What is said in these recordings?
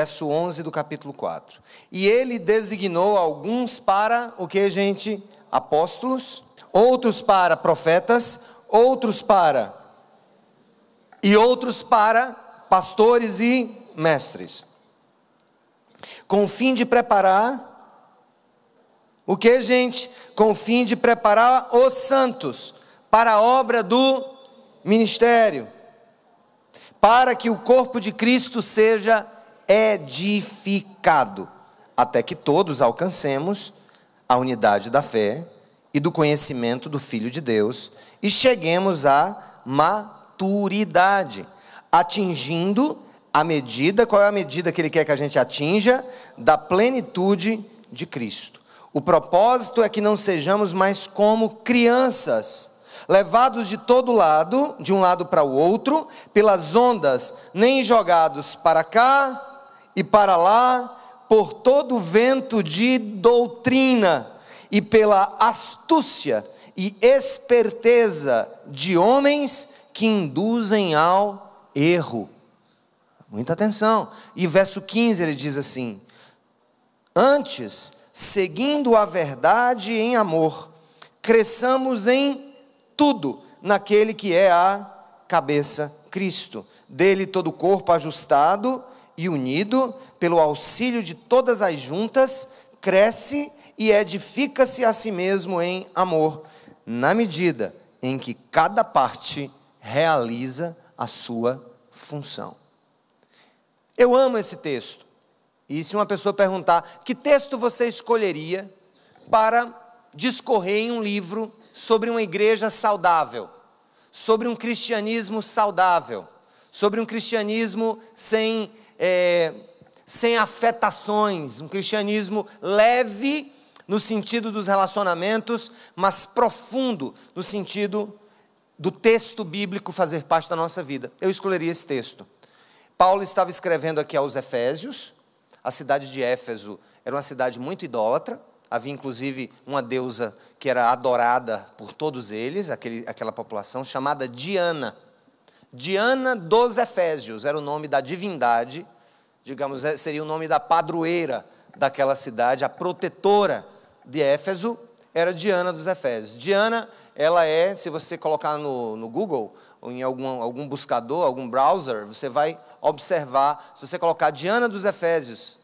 verso 11 do capítulo 4. E ele designou alguns para, o que, gente? Apóstolos, outros para profetas, outros para pastores e mestres, com o fim de preparar, o que, gente? Com o fim de preparar os santos para a obra do ministério, para que o corpo de Cristo seja edificado, até que todos alcancemos a unidade da fé e do conhecimento do Filho de Deus, e cheguemos à maturidade, atingindo a medida, qual é a medida que ele quer que a gente atinja? Da plenitude de Cristo. O propósito é que não sejamos mais como crianças, levados de todo lado, de um lado para o outro, pelas ondas, nem jogados para cá e para lá, por todo vento de doutrina, e pela astúcia e esperteza de homens que induzem ao erro. Muita atenção. E verso 15 ele diz assim: antes, seguindo a verdade em amor, cresçamos em tudo naquele que é a cabeça, Cristo. Dele todo o corpo ajustado e unido, pelo auxílio de todas as juntas, cresce e edifica-se a si mesmo em amor, na medida em que cada parte realiza a sua função. Eu amo esse texto. E se uma pessoa perguntar, que texto você escolheria para discorrer em um livro sobre uma igreja saudável, sobre um cristianismo saudável, sobre um cristianismo sem afetações, um cristianismo leve no sentido dos relacionamentos, mas profundo no sentido do texto bíblico fazer parte da nossa vida? Eu escolheria esse texto. Paulo estava escrevendo aqui aos Efésios. A cidade de Éfeso era uma cidade muito idólatra, havia inclusive uma deusa que era adorada por todos eles, aquela população, chamada Diana. Diana dos Efésios era o nome da divindade, digamos, seria o nome da padroeira daquela cidade, a protetora de Éfeso era Diana dos Efésios. Diana, ela é, se você colocar no Google, ou em algum buscador, algum browser, você vai observar, se você colocar Diana dos Efésios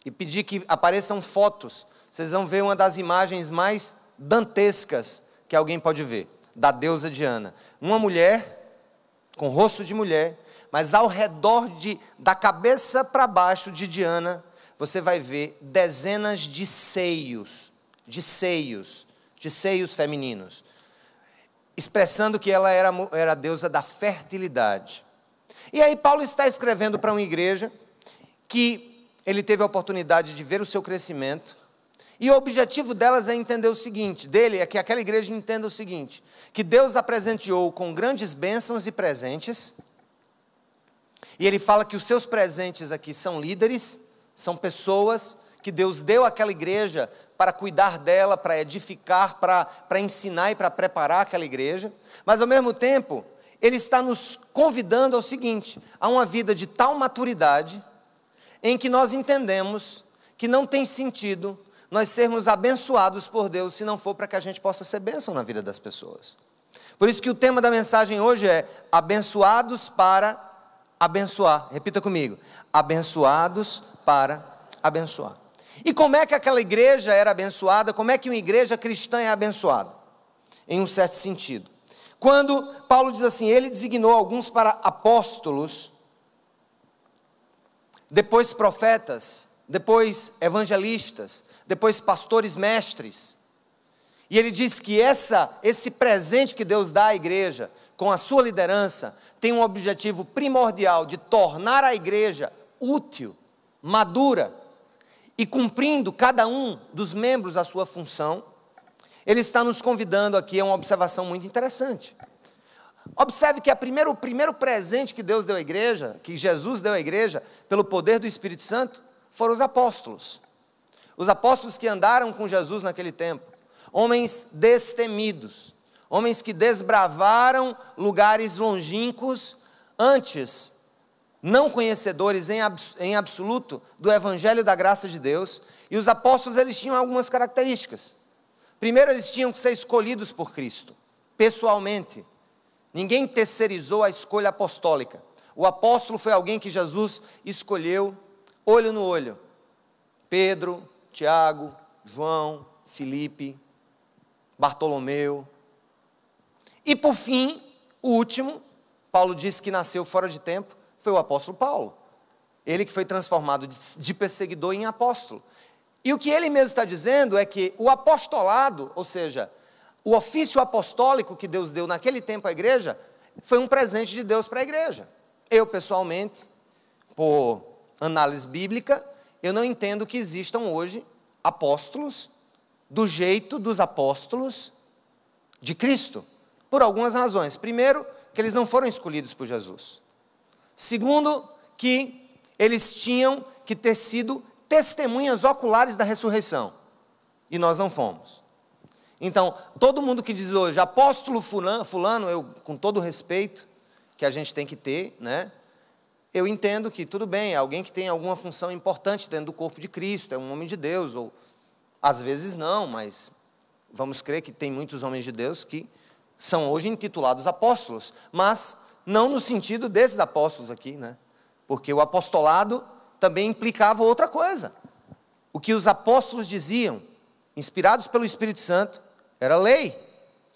e pedir que apareçam fotos, vocês vão ver uma das imagens mais dantescas que alguém pode ver, da deusa Diana. Uma mulher, com rosto de mulher, mas ao redor da cabeça para baixo de Diana, você vai ver dezenas de seios femininos, expressando que ela era a deusa da fertilidade. E aí Paulo está escrevendo para uma igreja que ele teve a oportunidade de ver o seu crescimento, e o objetivo delas é entender o seguinte, é que aquela igreja entenda o seguinte, que Deus a presenteou com grandes bênçãos e presentes, e ele fala que os seus presentes aqui são líderes, são pessoas que Deus deu àquela igreja para cuidar dela, para edificar, para ensinar e para preparar aquela igreja, mas ao mesmo tempo, ele está nos convidando ao seguinte, a uma vida de tal maturidade, em que nós entendemos que não tem sentido nós sermos abençoados por Deus, se não for para que a gente possa ser bênção na vida das pessoas. Por isso que o tema da mensagem hoje é abençoados para abençoar. Repita comigo, abençoados para abençoar. E como é que aquela igreja era abençoada? Como é que uma igreja cristã é abençoada? Em um certo sentido. Quando Paulo diz assim, ele designou alguns para apóstolos, depois profetas, depois evangelistas, depois pastores mestres. E ele diz que esse presente que Deus dá à igreja, com a sua liderança, tem um objetivo primordial de tornar a igreja útil, madura, e cumprindo cada um dos membros a sua função. Ele está nos convidando aqui a uma observação muito interessante. Observe que o primeiro presente que Deus deu à igreja, que Jesus deu à igreja, pelo poder do Espírito Santo, foram os apóstolos. Os apóstolos que andaram com Jesus naquele tempo. Homens destemidos. Homens que desbravaram lugares longínquos antes não conhecedores em absoluto do Evangelho da graça de Deus, e os apóstolos eles tinham algumas características. Primeiro, eles tinham que ser escolhidos por Cristo, pessoalmente. Ninguém terceirizou a escolha apostólica. O apóstolo foi alguém que Jesus escolheu olho no olho. Pedro, Tiago, João, Filipe, Bartolomeu. E por fim, o último, Paulo disse que nasceu fora de tempo, foi o apóstolo Paulo. Ele que foi transformado de perseguidor em apóstolo. E o que ele mesmo está dizendo é que o apostolado, ou seja, o ofício apostólico que Deus deu naquele tempo à igreja, foi um presente de Deus para a igreja. Eu, pessoalmente, por análise bíblica, eu não entendo que existam hoje apóstolos do jeito dos apóstolos de Cristo, por algumas razões. Primeiro, que eles não foram escolhidos por Jesus. Segundo, que eles tinham que ter sido testemunhas oculares da ressurreição, e nós não fomos. Então, todo mundo que diz hoje, apóstolo fulano, eu, com todo o respeito que a gente tem que ter, né? Eu entendo que tudo bem, é alguém que tem alguma função importante dentro do corpo de Cristo, é um homem de Deus, ou às vezes não, mas vamos crer que tem muitos homens de Deus que são hoje intitulados apóstolos, mas não no sentido desses apóstolos aqui, né? Porque o apostolado também implicava outra coisa. O que os apóstolos diziam, inspirados pelo Espírito Santo, era lei,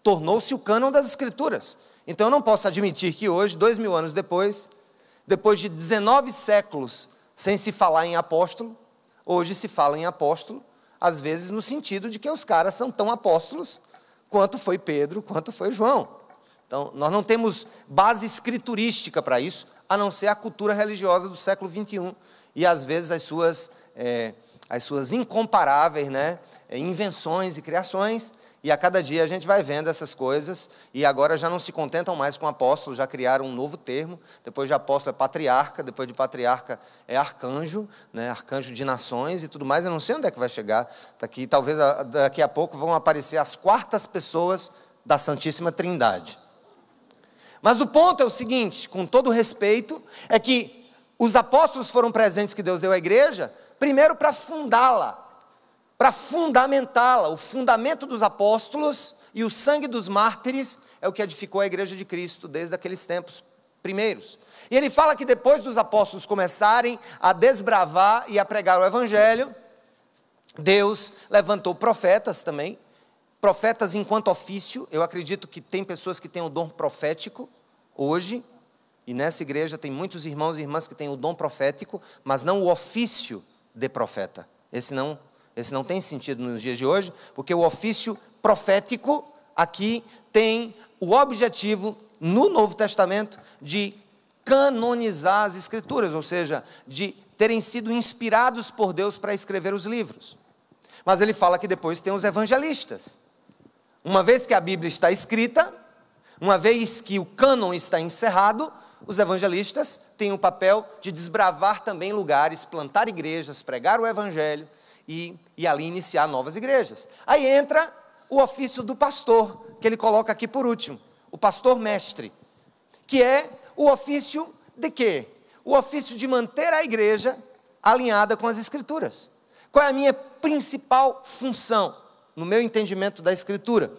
tornou-se o cânon das Escrituras. Então eu não posso admitir que hoje, 2000 anos depois de 19 séculos sem se falar em apóstolo, hoje se fala em apóstolo, às vezes no sentido de que os caras são tão apóstolos quanto foi Pedro, quanto foi João. Então, nós não temos base escriturística para isso, a não ser a cultura religiosa do século XXI, e às vezes as suas incomparáveis, né, invenções e criações, e a cada dia a gente vai vendo essas coisas, e agora já não se contentam mais com apóstolo, já criaram um novo termo, depois de apóstolo é patriarca, depois de patriarca é arcanjo, né, arcanjo de nações e tudo mais. Eu não sei onde é que vai chegar, talvez daqui a pouco vão aparecer as quartas pessoas da Santíssima Trindade. Mas o ponto é o seguinte, com todo respeito, é que os apóstolos foram presentes que Deus deu à igreja, primeiro para fundá-la, para fundamentá-la. O fundamento dos apóstolos e o sangue dos mártires é o que edificou a igreja de Cristo desde aqueles tempos primeiros. E ele fala que depois dos apóstolos começarem a desbravar e a pregar o evangelho, Deus levantou profetas também, profetas enquanto ofício. Eu acredito que tem pessoas que têm o dom profético hoje, e nessa igreja tem muitos irmãos e irmãs que têm o dom profético, mas não o ofício de profeta. Esse não tem sentido nos dias de hoje, porque o ofício profético aqui tem o objetivo, no Novo Testamento, de canonizar as Escrituras, ou seja, de terem sido inspirados por Deus para escrever os livros. Mas ele fala que depois tem os evangelistas. Uma vez que a Bíblia está escrita, uma vez que o cânon está encerrado, os evangelistas têm o papel de desbravar também lugares, plantar igrejas, pregar o evangelho e ali iniciar novas igrejas. Aí entra o ofício do pastor, que ele coloca aqui por último, o pastor mestre, que é o ofício de quê? O ofício de manter a igreja alinhada com as Escrituras. Qual é a minha principal função, no meu entendimento da Escritura?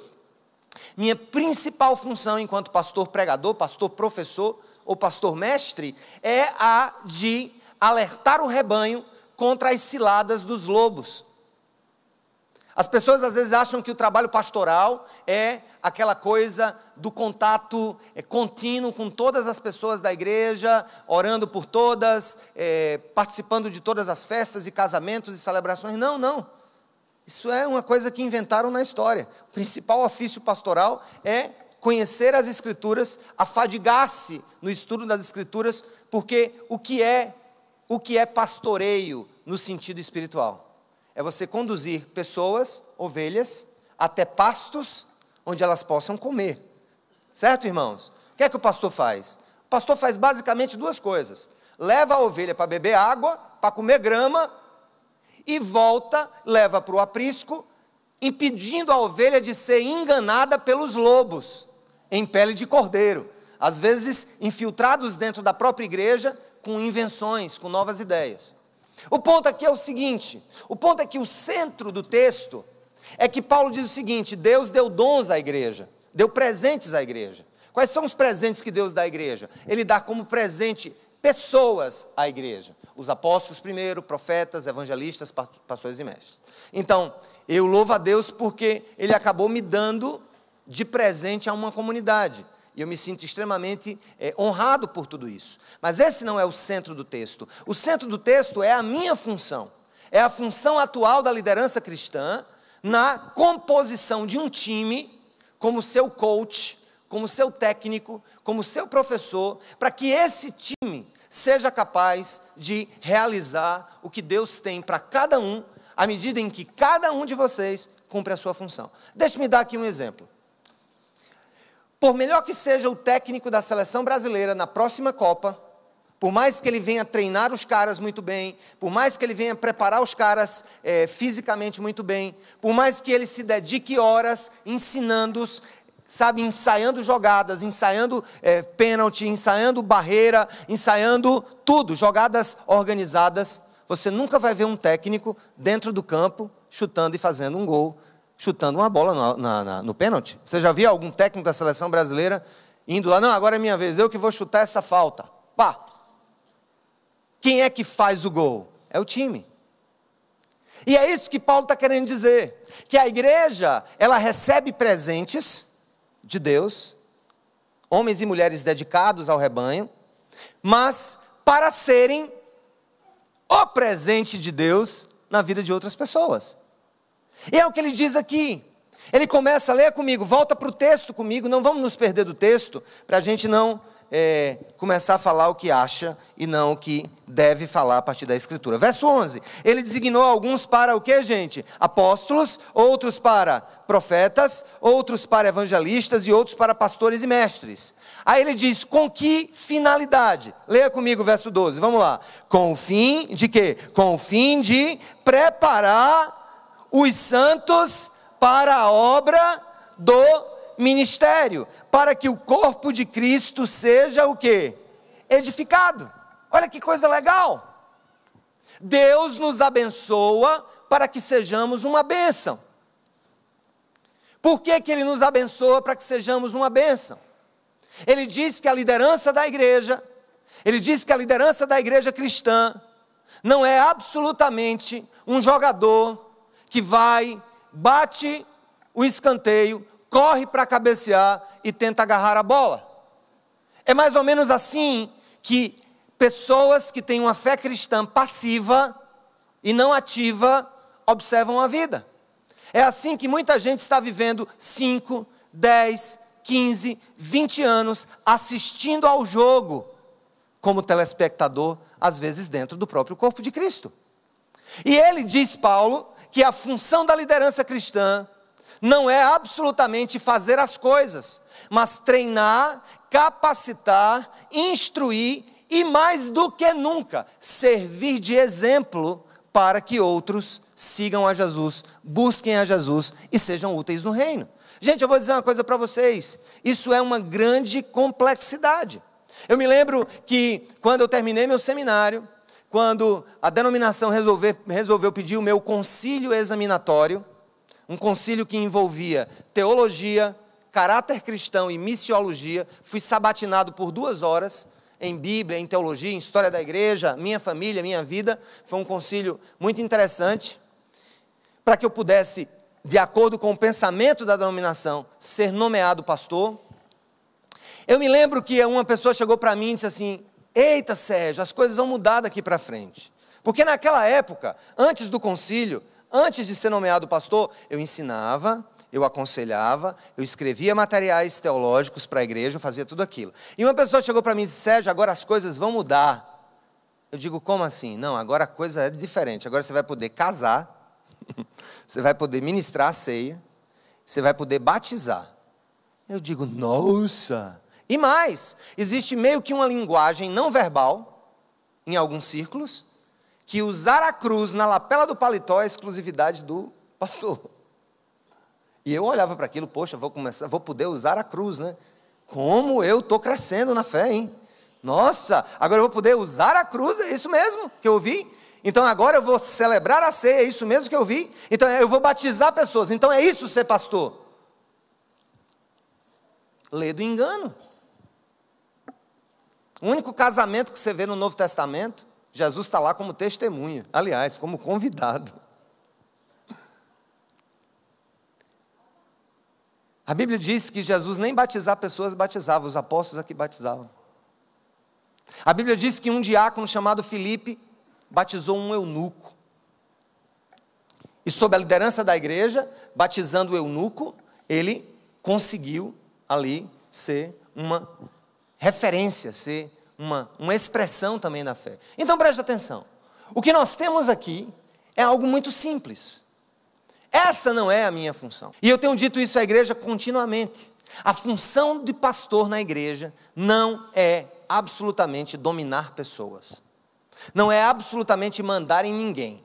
Minha principal função enquanto pastor pregador, pastor professor ou pastor mestre, é a de alertar o rebanho contra as ciladas dos lobos. As pessoas às vezes acham que o trabalho pastoral é aquela coisa do contato contínuo com todas as pessoas da igreja, orando por todas, participando de todas as festas e casamentos e celebrações. Não, não. Isso é uma coisa que inventaram na história. O principal ofício pastoral é conhecer as Escrituras, afadigar-se no estudo das Escrituras, porque o que é pastoreio no sentido espiritual? É você conduzir pessoas, ovelhas, até pastos onde elas possam comer. Certo, irmãos? O que é que o pastor faz? O pastor faz basicamente duas coisas. Leva a ovelha para beber água, para comer grama, e volta, leva para o aprisco, impedindo a ovelha de ser enganada pelos lobos, em pele de cordeiro. Às vezes, infiltrados dentro da própria igreja, com invenções, com novas ideias. O ponto aqui é o seguinte, o ponto é que o centro do texto é que Paulo diz o seguinte: Deus deu dons à igreja, deu presentes à igreja. Quais são os presentes que Deus dá à igreja? Ele dá como presente pessoas à igreja. Os apóstolos primeiro, profetas, evangelistas, pastores e mestres. Então, eu louvo a Deus porque Ele acabou me dando de presente a uma comunidade. E eu me sinto extremamente honrado por tudo isso. Mas esse não é o centro do texto. O centro do texto é a minha função. É a função atual da liderança cristã na composição de um time, como seu coach, como seu técnico, como seu professor, para que esse time seja capaz de realizar o que Deus tem para cada um, à medida em que cada um de vocês cumpre a sua função. Deixe-me dar aqui um exemplo. Por melhor que seja o técnico da seleção brasileira na próxima Copa, por mais que ele venha treinar os caras muito bem, por mais que ele venha preparar os caras fisicamente muito bem, por mais que ele se dedique horas ensinando-os, sabe, ensaiando jogadas, ensaiando pênalti, ensaiando barreira, ensaiando tudo, jogadas organizadas, você nunca vai ver um técnico dentro do campo chutando e fazendo um gol, chutando uma bola no pênalti. Você já viu algum técnico da seleção brasileira indo lá, não, agora é minha vez, eu que vou chutar essa falta. Pá! Quem é que faz o gol? É o time. E é isso que Paulo está querendo dizer, que a igreja, ela recebe presentes de Deus, homens e mulheres dedicados ao rebanho, mas para serem o presente de Deus na vida de outras pessoas. E é o que ele diz aqui. Ele começa a ler comigo, volta para o texto comigo, não vamos nos perder do texto, para a gente não começar a falar o que acha e não o que deve falar a partir da Escritura. Verso 11, ele designou alguns para o que, gente? Apóstolos, outros para profetas, outros para evangelistas e outros para pastores e mestres. Aí ele diz, com que finalidade? Leia comigo o verso 12, vamos lá. Com o fim de quê? Com o fim de preparar os santos para a obra do ministério, para que o corpo de Cristo seja o quê? Edificado. Olha que coisa legal. Deus nos abençoa para que sejamos uma bênção. Por que que Ele nos abençoa para que sejamos uma bênção? Ele diz que a liderança da igreja, Ele diz que a liderança da igreja cristã não é absolutamente um jogador que vai, bate o escanteio, corre para cabecear e tenta agarrar a bola. É mais ou menos assim que pessoas que têm uma fé cristã passiva e não ativa observam a vida. É assim que muita gente está vivendo 5, 10, 15, 20 anos assistindo ao jogo como telespectador, às vezes dentro do próprio corpo de Cristo. E ele diz, Paulo, que a função da liderança cristã não é absolutamente fazer as coisas, mas treinar, capacitar, instruir e mais do que nunca, servir de exemplo para que outros sigam a Jesus, busquem a Jesus e sejam úteis no reino. Gente, eu vou dizer uma coisa para vocês, isso é uma grande complexidade. Eu me lembro que quando eu terminei meu seminário, quando a denominação resolveu pedir o meu concílio examinatório, um concílio que envolvia teologia, caráter cristão e missiologia, fui sabatinado por 2 horas em Bíblia, em teologia, em história da igreja, minha família, minha vida. Foi um concílio muito interessante, para que eu pudesse, de acordo com o pensamento da denominação, ser nomeado pastor. Eu me lembro que uma pessoa chegou para mim e disse assim, eita Sérgio, as coisas vão mudar daqui para frente. Porque naquela época, antes do concílio, antes de ser nomeado pastor, eu ensinava, eu aconselhava, eu escrevia materiais teológicos para a igreja, eu fazia tudo aquilo. E uma pessoa chegou para mim e disse, Sérgio, agora as coisas vão mudar. Eu digo, como assim? Não, agora a coisa é diferente, agora você vai poder casar, você vai poder ministrar a ceia, você vai poder batizar. Eu digo, nossa! E mais, existe meio que uma linguagem não verbal, em alguns círculos, que usar a cruz na lapela do paletó é exclusividade do pastor. E eu olhava para aquilo, poxa, vou poder usar a cruz, né? Como eu estou crescendo na fé, hein? Nossa, agora eu vou poder usar a cruz, é isso mesmo que eu ouvi? Então agora eu vou celebrar a ceia, é isso mesmo que eu vi? Então eu vou batizar pessoas, então é isso ser pastor? Lê do engano. O único casamento que você vê no Novo Testamento, Jesus está lá como testemunha, aliás, como convidado. A Bíblia diz que Jesus nem batizar pessoas batizava, os apóstolos aqui batizavam. A Bíblia diz que um diácono chamado Filipe batizou um eunuco. E sob a liderança da igreja, batizando o eunuco, ele conseguiu ali ser uma referência, ser uma expressão também da fé. Então preste atenção, o que nós temos aqui é algo muito simples. Essa não é a minha função. E eu tenho dito isso à igreja continuamente. A função de pastor na igreja não é absolutamente dominar pessoas. Não é absolutamente mandar em ninguém.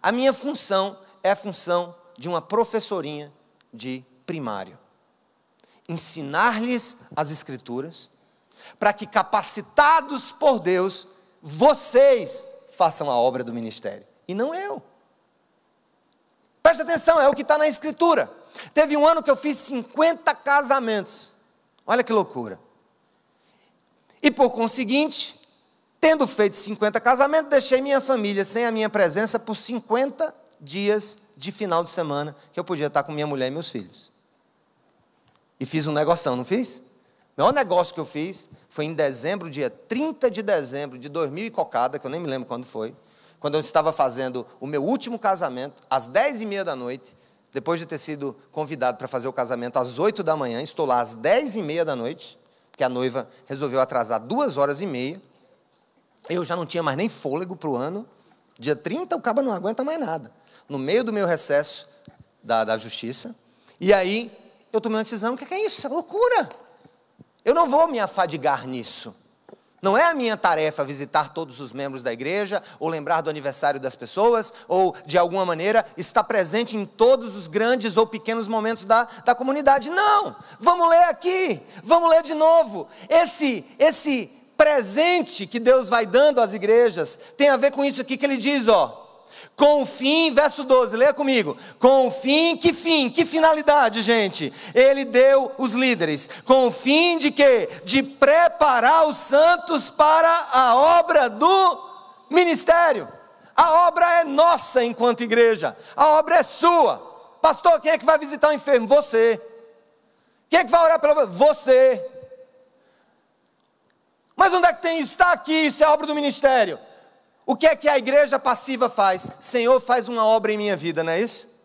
A minha função é a função de uma professorinha de primário. Ensinar-lhes as Escrituras, para que, capacitados por Deus, vocês façam a obra do ministério, e não eu. Presta atenção, é o que está na Escritura. Teve um ano que eu fiz 50 casamentos, olha que loucura. E por conseguinte, tendo feito 50 casamentos, deixei minha família sem a minha presença por 50 dias de final de semana, que eu podia estar com minha mulher e meus filhos. E fiz um negoção, não fiz? O maior negócio que eu fiz foi em dezembro, dia 30 de dezembro de 2000 e cocada, que eu nem me lembro quando foi, quando eu estava fazendo o meu último casamento, às 10h30 da noite, depois de ter sido convidado para fazer o casamento às 8 da manhã, estou lá às 10h30 da noite, porque a noiva resolveu atrasar 2h30, eu já não tinha mais nem fôlego para o ano, dia 30 o cabo não aguenta mais nada, no meio do meu recesso da justiça, e aí eu tomei uma decisão, o que é isso? Isso é loucura, eu não vou me afadigar nisso. Não é a minha tarefa visitar todos os membros da igreja, ou lembrar do aniversário das pessoas, ou, de alguma maneira, estar presente em todos os grandes ou pequenos momentos da comunidade. Não! Vamos ler aqui, vamos ler de novo. Esse presente que Deus vai dando às igrejas, tem a ver com isso aqui que ele diz, ó. Com o fim, verso 12, leia comigo. Com o fim, que finalidade, gente? Ele deu os líderes. Com o fim de quê? De preparar os santos para a obra do ministério. A obra é nossa enquanto igreja. A obra é sua. Pastor, quem é que vai visitar o enfermo? Você. Quem é que vai orar pela... Você. Mas onde é que tem isso? Está aqui, isso é a obra do ministério. O que é que a igreja passiva faz? Senhor, faz uma obra em minha vida, não é isso?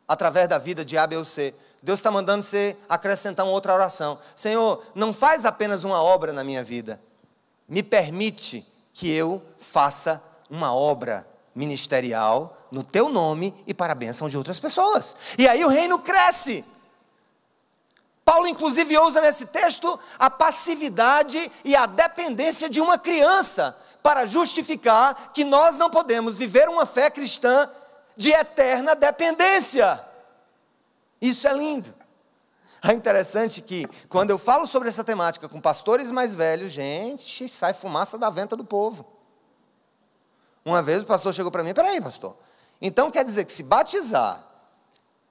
Através da vida de A, B ou C. Deus está mandando você acrescentar uma outra oração. Senhor, não faz apenas uma obra na minha vida. Me permite que eu faça uma obra ministerial no teu nome e para a bênção de outras pessoas. E aí o reino cresce. Paulo, inclusive, usa nesse texto a passividade e a dependência de uma criança, para justificar que nós não podemos viver uma fé cristã de eterna dependência. Isso é lindo. É interessante que, quando eu falo sobre essa temática com pastores mais velhos, gente, sai fumaça da venta do povo. Uma vez o pastor chegou para mim, peraí, pastor, então quer dizer que se batizar,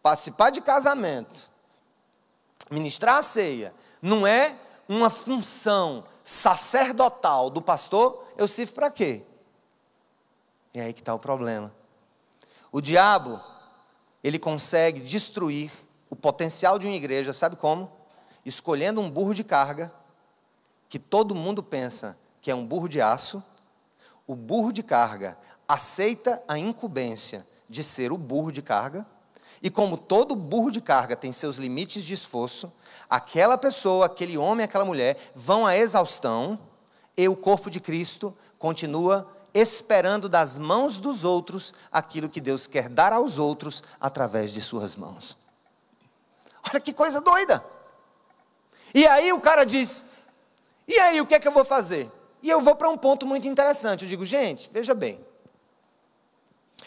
participar de casamento, ministrar a ceia, não é uma função sacerdotal do pastor, eu sirvo para quê? E aí que está o problema. O diabo, ele consegue destruir o potencial de uma igreja, sabe como? Escolhendo um burro de carga, que todo mundo pensa que é um burro de aço. O burro de carga aceita a incumbência de ser o burro de carga, e como todo burro de carga tem seus limites de esforço, aquela pessoa, aquele homem, aquela mulher, vão à exaustão, e o corpo de Cristo continua esperando das mãos dos outros aquilo que Deus quer dar aos outros através de suas mãos. Olha que coisa doida. E aí o cara diz, e aí o que é que eu vou fazer? E eu vou para um ponto muito interessante, eu digo, gente, veja bem,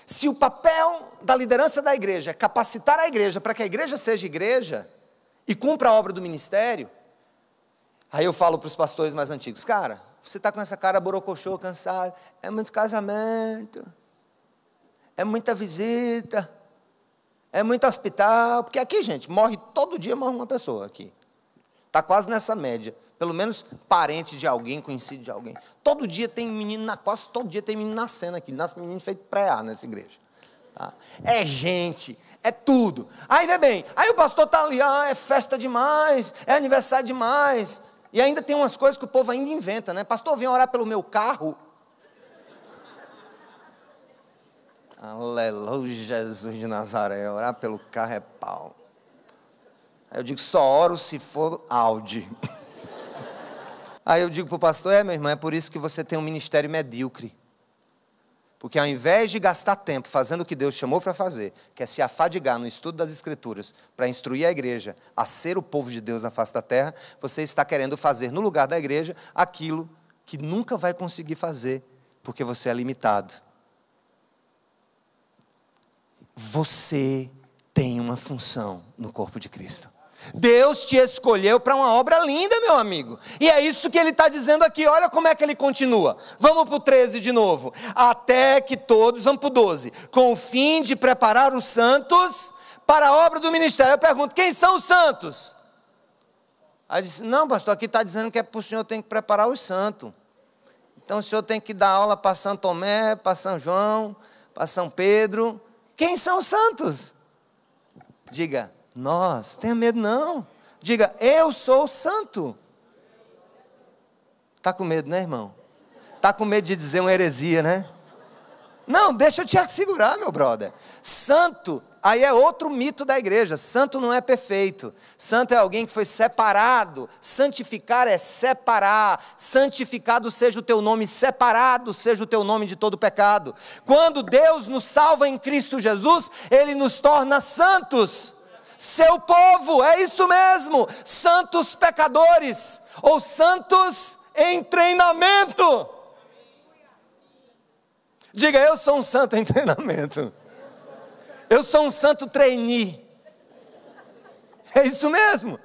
se o papel da liderança da igreja é capacitar a igreja para que a igreja seja igreja e cumpra a obra do ministério, aí eu falo para os pastores mais antigos, cara, você está com essa cara borocochô, cansado. É muito casamento, é muita visita, é muito hospital. Porque aqui, gente, todo dia morre uma pessoa aqui. Está quase nessa média. Pelo menos parente de alguém, conhecido de alguém. Todo dia tem menino, quase todo dia tem menino nascendo aqui. Nasce menino feito pré-A nessa igreja. Tá? É gente, é tudo. Aí vê bem, aí o pastor está ali, é festa demais, é aniversário demais. E ainda tem umas coisas que o povo ainda inventa, né? Pastor, vem orar pelo meu carro. Aleluia, Jesus de Nazaré, orar pelo carro é pau. Aí eu digo, só oro se for Audi. Aí eu digo para o pastor, meu irmão, é por isso que você tem um ministério medíocre. Porque ao invés de gastar tempo fazendo o que Deus chamou para fazer, que é se afadigar no estudo das Escrituras, para instruir a igreja a ser o povo de Deus na face da terra, você está querendo fazer no lugar da igreja aquilo que nunca vai conseguir fazer, porque você é limitado. Você tem uma função no corpo de Cristo. Deus te escolheu para uma obra linda, meu amigo. E é isso que ele está dizendo aqui. Olha como é que ele continua. Vamos para o 13 de novo. Até que todos, vamos para o 12. Com o fim de preparar os santos para a obra do ministério. Eu pergunto, quem são os santos? Aí disse, não, pastor, aqui está dizendo que é para o senhor tem que preparar os santos. Então o senhor tem que dar aula para São Tomé, para São João, para São Pedro. Quem são os santos? Diga, nós. Tenha medo não. Diga, eu sou santo. Está com medo, né, irmão? Está com medo de dizer uma heresia, né? Não, deixa eu te segurar, meu brother. Santo, aí é outro mito da igreja. Santo não é perfeito. Santo é alguém que foi separado. Santificar é separar. Santificado seja o teu nome, separado seja o teu nome de todo pecado. Quando Deus nos salva em Cristo Jesus, Ele nos torna santos. Seu povo, é isso mesmo, santos pecadores, ou santos em treinamento. Diga, eu sou um santo em treinamento. Eu sou um santo trainee. É isso mesmo.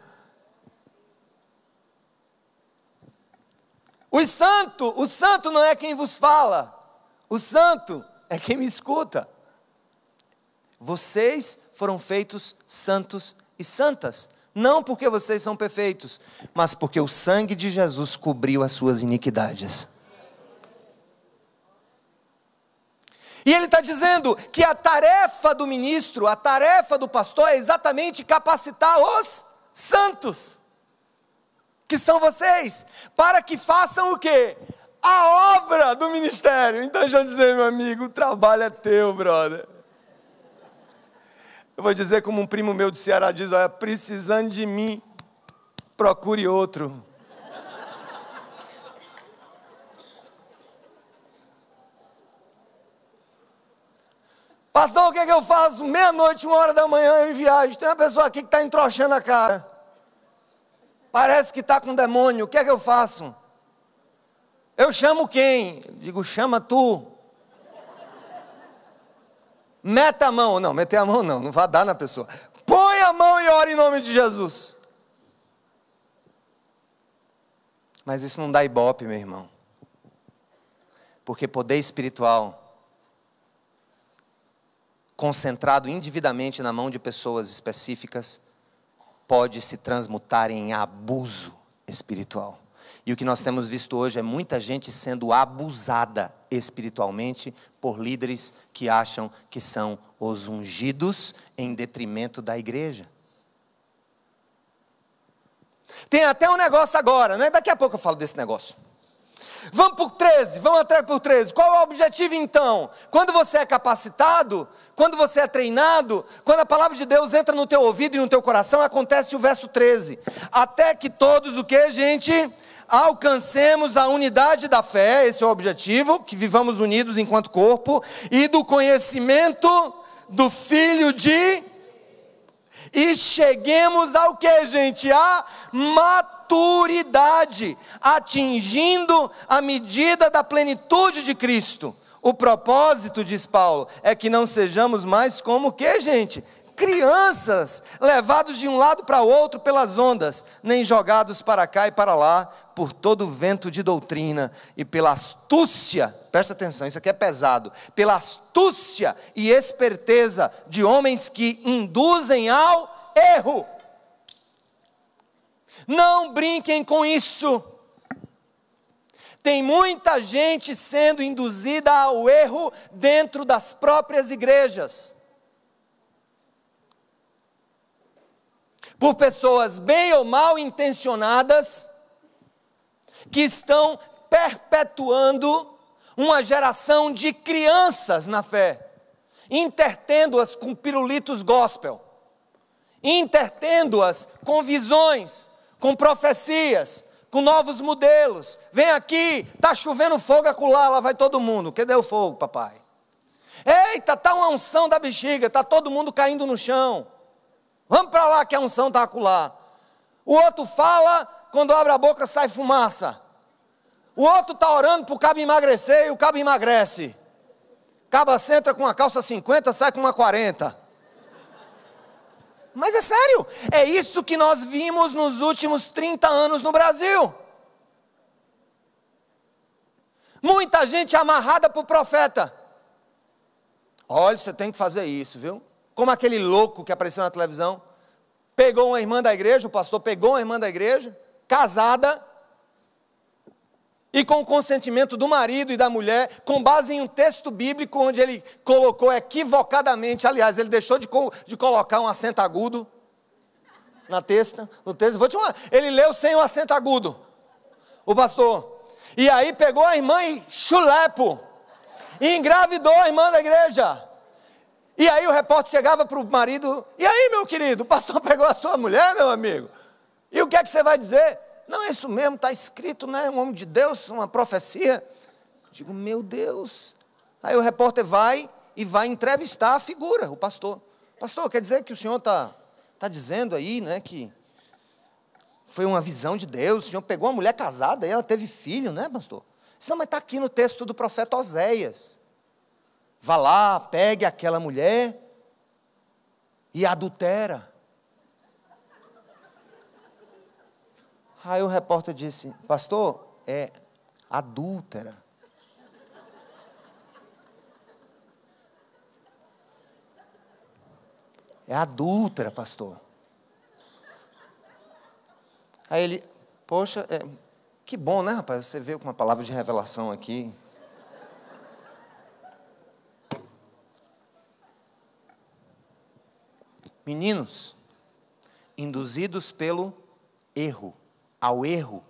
O santo não é quem vos fala, o santo é quem me escuta. Vocês foram feitos santos e santas, não porque vocês são perfeitos, mas porque o sangue de Jesus cobriu as suas iniquidades. E ele está dizendo que a tarefa do ministro, a tarefa do pastor é exatamente capacitar os santos, que são vocês, para que façam o quê? A obra do ministério. Então deixa eu dizer, meu amigo, o trabalho é teu, brother. Eu vou dizer como um primo meu do Ceará diz, olha, precisando de mim, procure outro. Pastor, o que é que eu faço? Meia-noite, 1h da manhã em viagem, tem uma pessoa aqui que está entrochando a cara. Parece que está com demônio, o que é que eu faço? Eu chamo quem? Eu digo, chama tu. Meta a mão, não, meter a mão não vai dar na pessoa. Põe a mão e ora em nome de Jesus. Mas isso não dá ibope, meu irmão. Porque poder espiritual, concentrado indevidamente na mão de pessoas específicas, pode se transmutar em abuso espiritual. E o que nós temos visto hoje é muita gente sendo abusada espiritualmente por líderes que acham que são os ungidos em detrimento da igreja. Tem até um negócio agora, né? Daqui a pouco eu falo desse negócio. Vamos para o 13, vamos atrás para o 13. Qual é o objetivo então? Quando você é capacitado, quando você é treinado, quando a palavra de Deus entra no teu ouvido e no teu coração, acontece o verso 13. Até que todos o que, gente? Alcancemos a unidade da fé, esse é o objetivo, que vivamos unidos enquanto corpo, e do conhecimento do Filho de... E cheguemos ao que, gente? A maturidade, atingindo a medida da plenitude de Cristo. O propósito, diz Paulo, é que não sejamos mais como o que, gente? crianças, levados de um lado para o outro pelas ondas, nem jogados para cá e para lá, por todo o vento de doutrina e pela astúcia, presta atenção, isso aqui é pesado, pela astúcia e esperteza de homens que induzem ao erro. Não brinquem com isso. Tem muita gente sendo induzida ao erro dentro das próprias igrejas. Por pessoas bem ou mal intencionadas, que estão perpetuando uma geração de crianças na fé, intertendo-as com pirulitos gospel, intertendo-as com visões, com profecias, com novos modelos. Vem aqui, está chovendo fogo acolá, lá vai todo mundo. Cadê o fogo, papai? Eita, está uma unção da bexiga, está todo mundo caindo no chão. Vamos para lá que a unção está acolá. O outro fala, quando abre a boca sai fumaça. O outro está orando para o cabo emagrecer e o cabo emagrece. Caba entra com uma calça 50, sai com uma 40. Mas é sério, é isso que nós vimos nos últimos 30 anos no Brasil. Muita gente amarrada para o profeta. Olha, você tem que fazer isso, viu? Como aquele louco que apareceu na televisão, pegou uma irmã da igreja, o pastor pegou uma irmã da igreja, casada, e com o consentimento do marido e da mulher, com base em um texto bíblico, onde ele colocou equivocadamente, aliás, ele deixou de colocar um acento agudo, no texto, ele leu sem o acento agudo, o pastor, e aí pegou a irmã e chulepo, e engravidou a irmã da igreja. E aí o repórter chegava para o marido, e aí meu querido, o pastor pegou a sua mulher, meu amigo, e o que é que você vai dizer? Não, é isso mesmo, está escrito, né, um homem de Deus, uma profecia. Eu digo, meu Deus. Aí o repórter vai entrevistar a figura, o pastor. Pastor, quer dizer que o senhor está dizendo aí, né, que foi uma visão de Deus, o senhor pegou uma mulher casada e ela teve filho, né, pastor? Não, mas está aqui no texto do profeta Oséias. Vá lá, pegue aquela mulher e adultera. Aí o repórter disse, pastor, é adúltera. É adúltera, pastor. Aí ele, poxa, que bom, né, rapaz? Você veio com uma palavra de revelação aqui. Meninos, induzidos pelo erro, ao erro.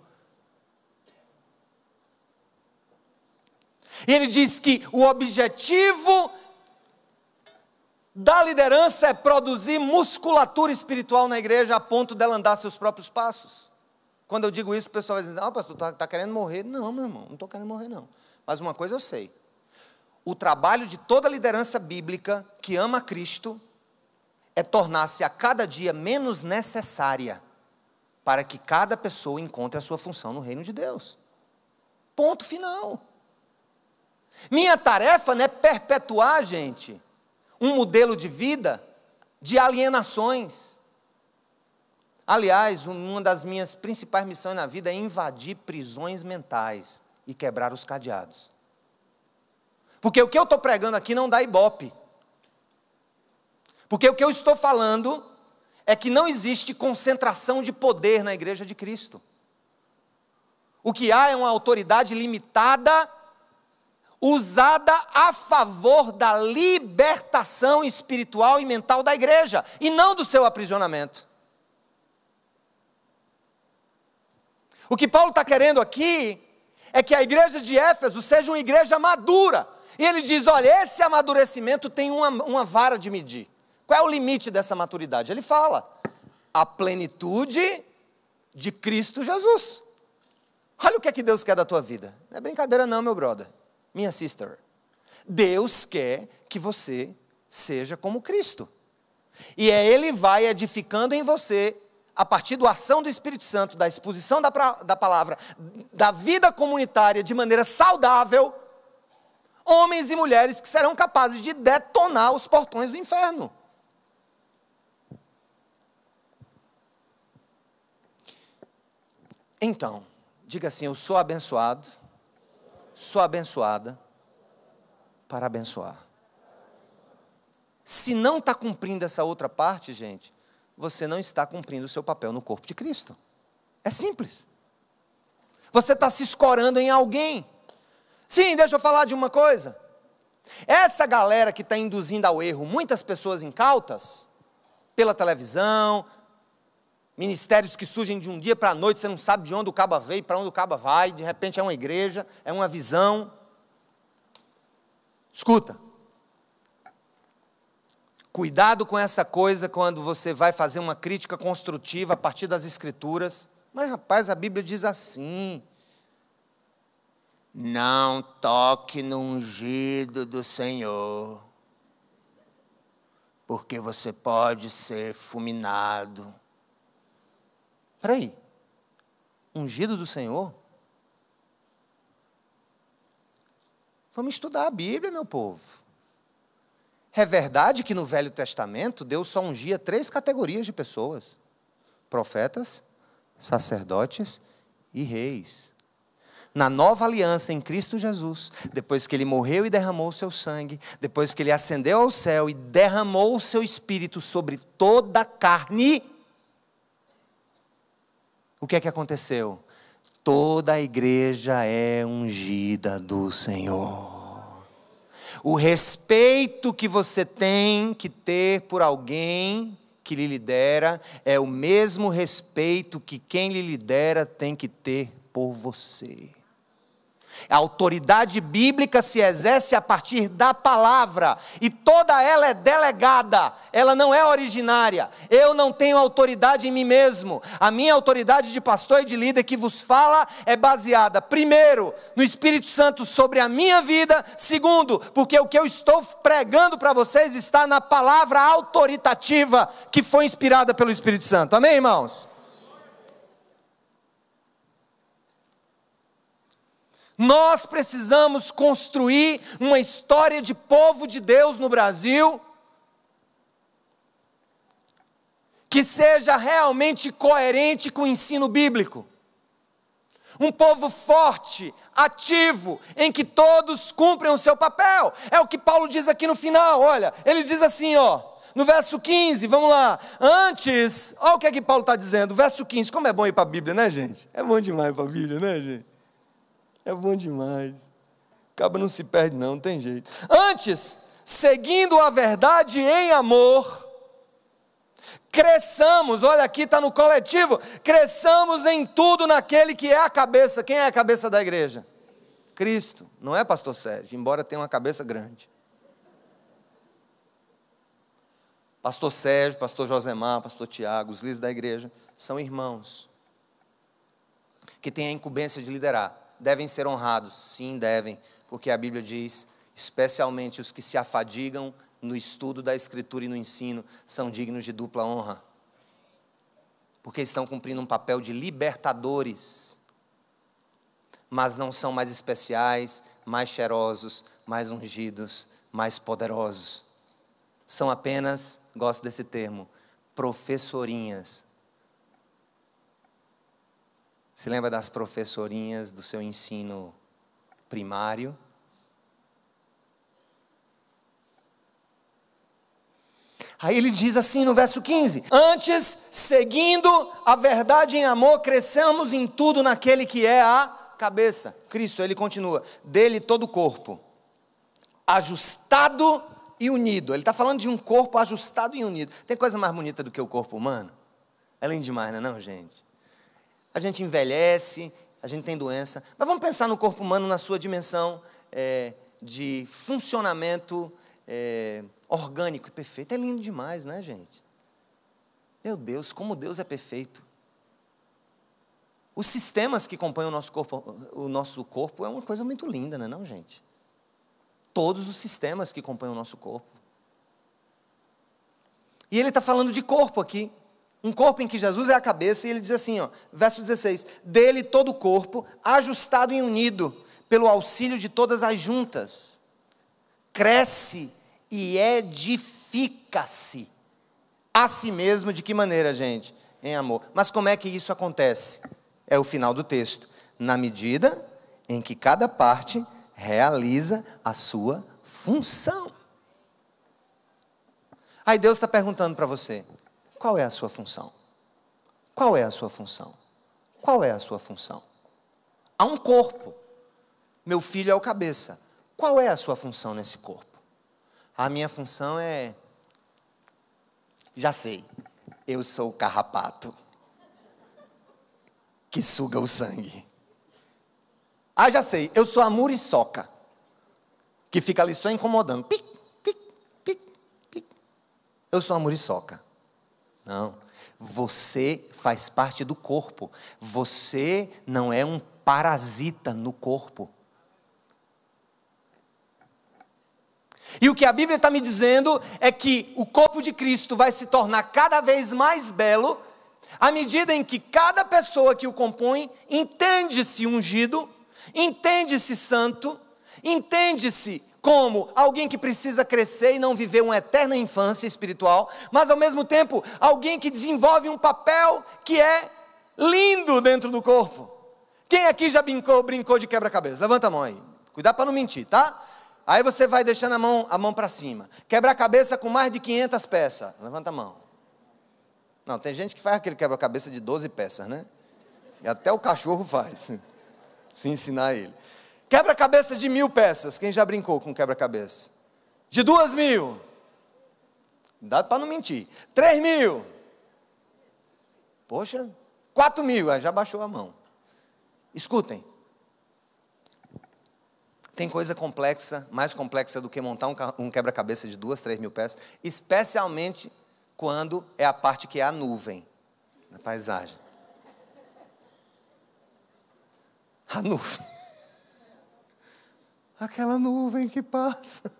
E ele diz que o objetivo da liderança é produzir musculatura espiritual na igreja a ponto dela andar seus próprios passos. Quando eu digo isso, o pessoal vai dizer, não, pastor, está querendo morrer. Não, meu irmão, não estou querendo morrer não. Mas uma coisa eu sei, o trabalho de toda liderança bíblica que ama Cristo é tornar-se a cada dia menos necessária para que cada pessoa encontre a sua função no reino de Deus. Ponto final. Minha tarefa não é perpetuar, gente, um modelo de vida de alienações. Aliás, uma das minhas principais missões na vida é invadir prisões mentais e quebrar os cadeados. Porque o que eu estou pregando aqui não dá ibope. Porque o que eu estou falando é que não existe concentração de poder na igreja de Cristo. O que há é uma autoridade limitada, usada a favor da libertação espiritual e mental da igreja, e não do seu aprisionamento. O que Paulo está querendo aqui é que a igreja de Éfeso seja uma igreja madura. E ele diz, olha, esse amadurecimento tem uma vara de medir. Qual é o limite dessa maturidade? Ele fala, a plenitude de Cristo Jesus. Olha o que é que Deus quer da tua vida. Não é brincadeira não, meu brother, minha sister. Deus quer que você seja como Cristo. E Ele vai edificando em você, a partir da ação do Espírito Santo, da exposição da palavra, da vida comunitária de maneira saudável, homens e mulheres que serão capazes de detonar os portões do inferno. Então, diga assim: eu sou abençoado, sou abençoada para abençoar. Se não está cumprindo essa outra parte, gente, você não está cumprindo o seu papel no corpo de Cristo. É simples. Você está se escorando em alguém. Sim, deixa eu falar de uma coisa. Essa galera que está induzindo ao erro muitas pessoas incautas, pela televisão, ministérios que surgem de um dia para a noite, você não sabe de onde o caba veio, para onde o caba vai, de repente é uma igreja, é uma visão. Escuta. Cuidado com essa coisa quando você vai fazer uma crítica construtiva a partir das Escrituras. Mas, rapaz, a Bíblia diz assim: não toque no ungido do Senhor, porque você pode ser fulminado. Espera aí, ungido do Senhor? Vamos estudar a Bíblia, meu povo. É verdade que no Velho Testamento Deus só ungia 3 categorias de pessoas: profetas, sacerdotes e reis. Na nova aliança em Cristo Jesus, depois que Ele morreu e derramou o seu sangue, depois que Ele ascendeu ao céu e derramou o seu Espírito sobre toda a carne, o que é que aconteceu? Toda a igreja é ungida do Senhor. O respeito que você tem que ter por alguém que lhe lidera é o mesmo respeito que quem lhe lidera tem que ter por você. A autoridade bíblica se exerce a partir da palavra, e toda ela é delegada, ela não é originária. Eu não tenho autoridade em mim mesmo. A minha autoridade de pastor e de líder que vos fala é baseada, primeiro, no Espírito Santo sobre a minha vida, segundo, porque o que eu estou pregando para vocês está na palavra autoritativa que foi inspirada pelo Espírito Santo. Amém, irmãos? Nós precisamos construir uma história de povo de Deus no Brasil que seja realmente coerente com o ensino bíblico. Um povo forte, ativo, em que todos cumprem o seu papel. É o que Paulo diz aqui no final, olha, ele diz assim, no verso 15, vamos lá, antes, olha o que é que Paulo está dizendo, verso 15, como é bom ir para a Bíblia, né, gente? É bom demais para a Bíblia, né, gente? É bom demais. Acaba não se perde não tem jeito. Antes, seguindo a verdade em amor, cresçamos, olha aqui está no coletivo, cresçamos em tudo naquele que é a cabeça. Quem é a cabeça da igreja? Cristo, não é pastor Sérgio, embora tenha uma cabeça grande. Pastor Sérgio, pastor Josemar, pastor Tiago, os líderes da igreja, são irmãos, que têm a incumbência de liderar. Devem ser honrados, sim, devem, porque a Bíblia diz, especialmente os que se afadigam no estudo da Escritura e no ensino, são dignos de dupla honra, porque estão cumprindo um papel de libertadores, mas não são mais especiais, mais cheirosos, mais ungidos, mais poderosos, são apenas, gosto desse termo, professorinhas. Se lembra das professorinhas do seu ensino primário? Aí ele diz assim no verso 15: antes, seguindo a verdade em amor, cresçamos em tudo naquele que é a cabeça, Cristo. Ele continua, dele todo o corpo, ajustado e unido. Ele está falando de um corpo ajustado e unido. Tem coisa mais bonita do que o corpo humano? É lindo demais, não é não, gente? A gente envelhece, a gente tem doença, mas vamos pensar no corpo humano na sua dimensão de funcionamento orgânico e perfeito. É lindo demais, né, gente? Meu Deus, como Deus é perfeito. Os sistemas que compõem o nosso corpo é uma coisa muito linda, não é não, gente? Todos os sistemas que compõem o nosso corpo. E ele está falando de corpo aqui. Um corpo em que Jesus é a cabeça, e ele diz assim, verso 16, dele todo o corpo, ajustado e unido, pelo auxílio de todas as juntas, cresce e edifica-se a si mesmo. De que maneira, gente? Em amor. Mas como é que isso acontece? é o final do texto. Na medida em que cada parte realiza a sua função. Aí Deus está perguntando para você, qual é a sua função? Qual é a sua função? Qual é a sua função? Há um corpo. Meu filho é o cabeça. Qual é a sua função nesse corpo? A minha função é... Já sei. Eu sou o carrapato que suga o sangue. Ah, já sei. Eu sou a muriçoca que fica ali só incomodando. Pic, pic, pic, pic. Eu sou a muriçoca. Não. Você faz parte do corpo. Você não é um parasita no corpo. E o que a Bíblia está me dizendo é que o corpo de Cristo vai se tornar cada vez mais belo à medida em que cada pessoa que o compõe entende-se ungido, entende-se santo, entende-se como alguém que precisa crescer e não viver uma eterna infância espiritual, mas ao mesmo tempo alguém que desenvolve um papel que é lindo dentro do corpo. Quem aqui já brincou de quebra-cabeça? Levanta a mão aí. Cuidado para não mentir, tá? Aí você vai deixando a mão para cima. Quebra-cabeça com mais de 500 peças. Levanta a mão. Não, tem gente que faz aquele quebra-cabeça de 12 peças, né? E até o cachorro faz, se ensinar ele. Quebra-cabeça de 1000 peças. Quem já brincou com quebra-cabeça? De 2000. Dá para não mentir. 3000. Poxa, 4000. Aí já baixou a mão. Escutem. Tem coisa complexa, mais complexa do que montar um quebra-cabeça de 2, 3 mil peças, especialmente quando é a parte que é a nuvem, na paisagem. A nuvem. Aquela nuvem que passa.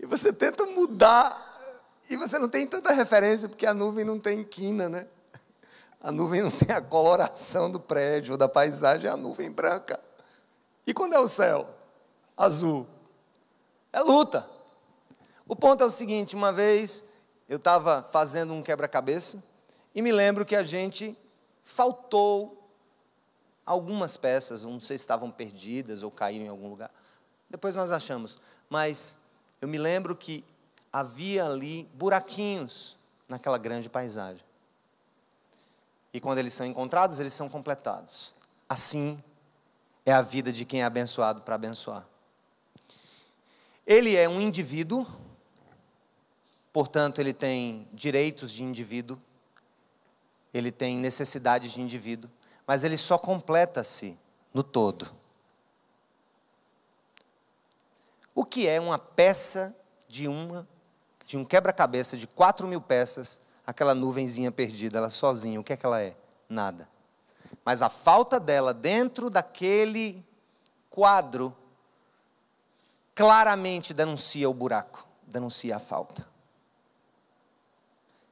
E você tenta mudar, e você não tem tanta referência, porque a nuvem não tem quina, né? A nuvem não tem a coloração do prédio ou da paisagem, é a nuvem branca. E quando é o céu? Azul. É luta. O ponto é o seguinte, uma vez eu estava fazendo um quebra-cabeça e me lembro que a gente faltou algumas peças, não sei se estavam perdidas ou caíram em algum lugar. Depois nós achamos, mas eu me lembro que havia ali buraquinhos naquela grande paisagem. E quando eles são encontrados, eles são completados. Assim é a vida de quem é abençoado para abençoar. Ele é um indivíduo, portanto, ele tem direitos de indivíduo, ele tem necessidades de indivíduo, mas ele só completa-se no todo. O que é uma peça de um quebra-cabeça de 4000 peças, aquela nuvenzinha perdida, ela sozinha, o que é que ela é? Nada. Mas a falta dela dentro daquele quadro claramente denuncia o buraco, denuncia a falta.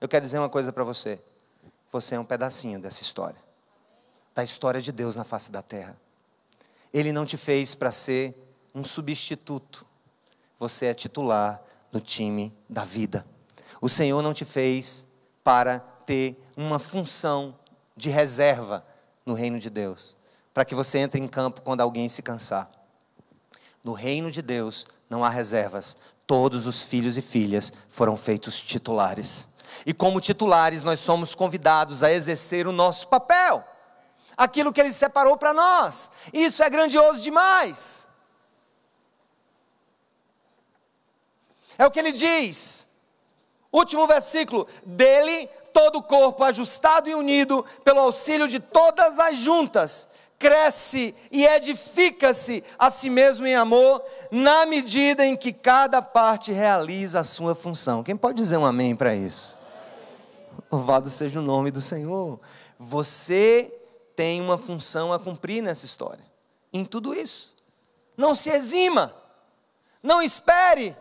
Eu quero dizer uma coisa para você. Você é um pedacinho dessa história. Da história de Deus na face da terra. Ele não te fez para ser um substituto. Você é titular no time da vida. O Senhor não te fez para ter uma função de reserva no reino de Deus. Para que você entre em campo quando alguém se cansar. No reino de Deus não há reservas. Todos os filhos e filhas foram feitos titulares. E como titulares nós somos convidados a exercer o nosso papel. Aquilo que Ele separou para nós. Isso é grandioso demais. É o que Ele diz. Último versículo. Dele todo o corpo ajustado e unido pelo auxílio de todas as juntas cresce e edifica-se a si mesmo em amor, na medida em que cada parte realiza a sua função. Quem pode dizer um amém para isso? Louvado seja o nome do Senhor. Você tem uma função a cumprir nessa história, em tudo isso. Não se exima, não espere,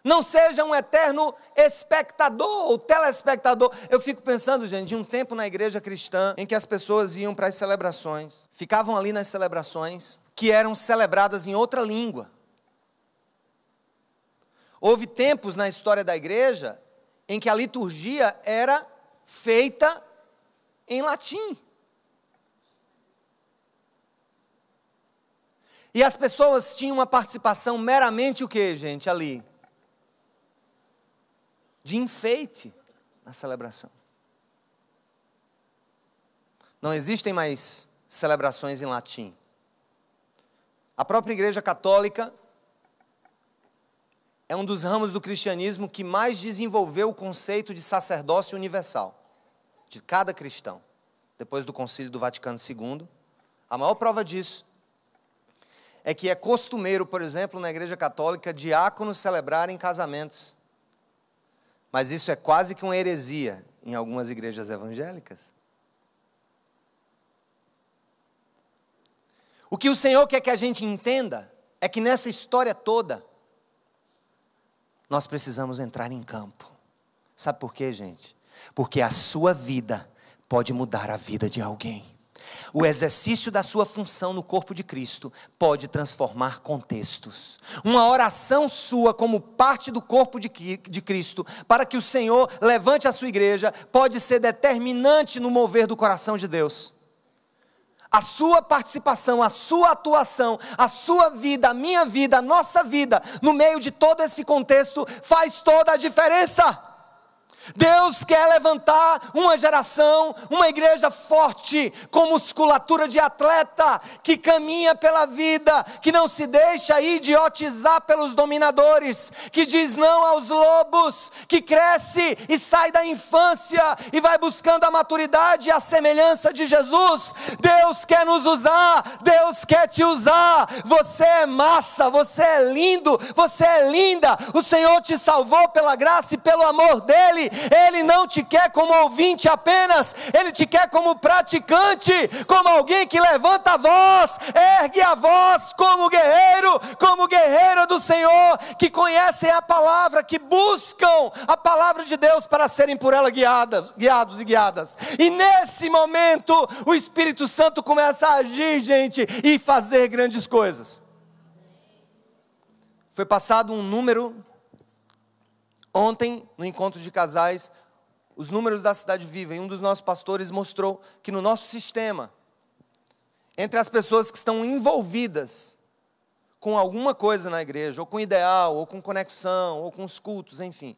não seja um eterno espectador ou telespectador. Eu fico pensando, gente, de um tempo na igreja cristã em que as pessoas iam para as celebrações, ficavam ali nas celebrações que eram celebradas em outra língua. Houve tempos na história da igreja em que a liturgia era feita em latim. E as pessoas tinham uma participação meramente o quê, gente, ali? De enfeite na celebração. Não existem mais celebrações em latim. A própria Igreja Católica é um dos ramos do cristianismo que mais desenvolveu o conceito de sacerdócio universal, de cada cristão. Depois do Concílio do Vaticano II, a maior prova disso é que é costumeiro, por exemplo, na Igreja Católica, diáconos celebrarem casamentos. Mas isso é quase que uma heresia em algumas igrejas evangélicas. O que o Senhor quer que a gente entenda é que nessa história toda, nós precisamos entrar em campo. Sabe por quê, gente? Porque a sua vida pode mudar a vida de alguém. O exercício da sua função no corpo de Cristo pode transformar contextos. Uma oração sua como parte do corpo de Cristo, para que o Senhor levante a sua igreja, pode ser determinante no mover do coração de Deus. A sua participação, a sua atuação, a sua vida, a minha vida, a nossa vida, no meio de todo esse contexto, faz toda a diferença. Deus quer levantar uma geração, uma igreja forte, com musculatura de atleta, que caminha pela vida, que não se deixa idiotizar pelos dominadores, que diz não aos lobos, que cresce e sai da infância e vai buscando a maturidade e a semelhança de Jesus. Deus quer nos usar, Deus quer te usar. Você é massa, você é lindo, você é linda. O Senhor te salvou pela graça e pelo amor dEle. Ele não te quer como ouvinte apenas, Ele te quer como praticante, como alguém que levanta a voz, ergue a voz como guerreiro do Senhor, que conhecem a palavra, que buscam a palavra de Deus para serem por ela guiados e guiadas. E nesse momento, o Espírito Santo começa a agir, gente, e fazer grandes coisas. Foi passado um número ontem, no encontro de casais, os números da Cidade Viva, e um dos nossos pastores mostrou que no nosso sistema, entre as pessoas que estão envolvidas com alguma coisa na igreja, ou com ideal, ou com conexão, ou com os cultos, enfim,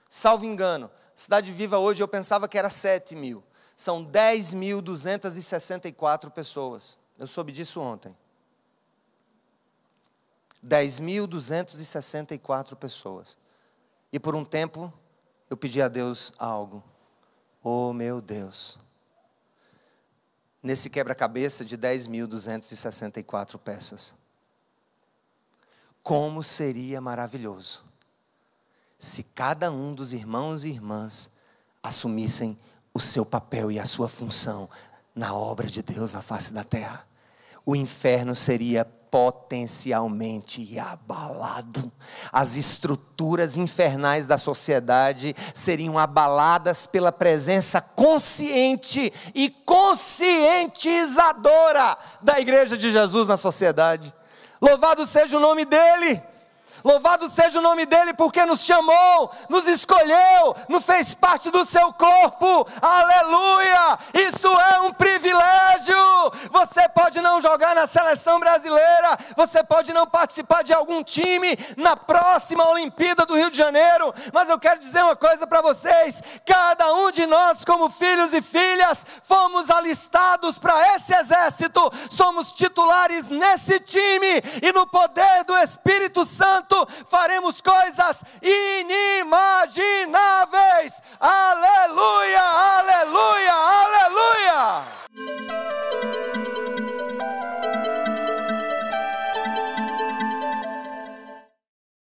salvo engano, Cidade Viva hoje eu pensava que era 7.000, são 10.264 pessoas, eu soube disso ontem. 10.264 pessoas. E por um tempo, eu pedi a Deus algo. Oh, meu Deus. Nesse quebra-cabeça de 10.264 peças. Como seria maravilhoso se cada um dos irmãos e irmãs assumissem o seu papel e a sua função na obra de Deus na face da terra. O inferno seria potencialmente abalado. As estruturas infernais da sociedade seriam abaladas pela presença consciente e conscientizadora da Igreja de Jesus na sociedade. Louvado seja o nome dEle! Louvado seja o nome dEle, porque nos chamou, nos escolheu, nos fez parte do seu corpo. Aleluia! Isso é um privilégio. Você pode não jogar na seleção brasileira, você pode não participar de algum time na próxima Olimpíada do Rio de Janeiro, mas eu quero dizer uma coisa para vocês: cada um de nós, como filhos e filhas, fomos alistados para esse exército, somos titulares nesse time, e no poder do Espírito Santo faremos coisas inimagináveis.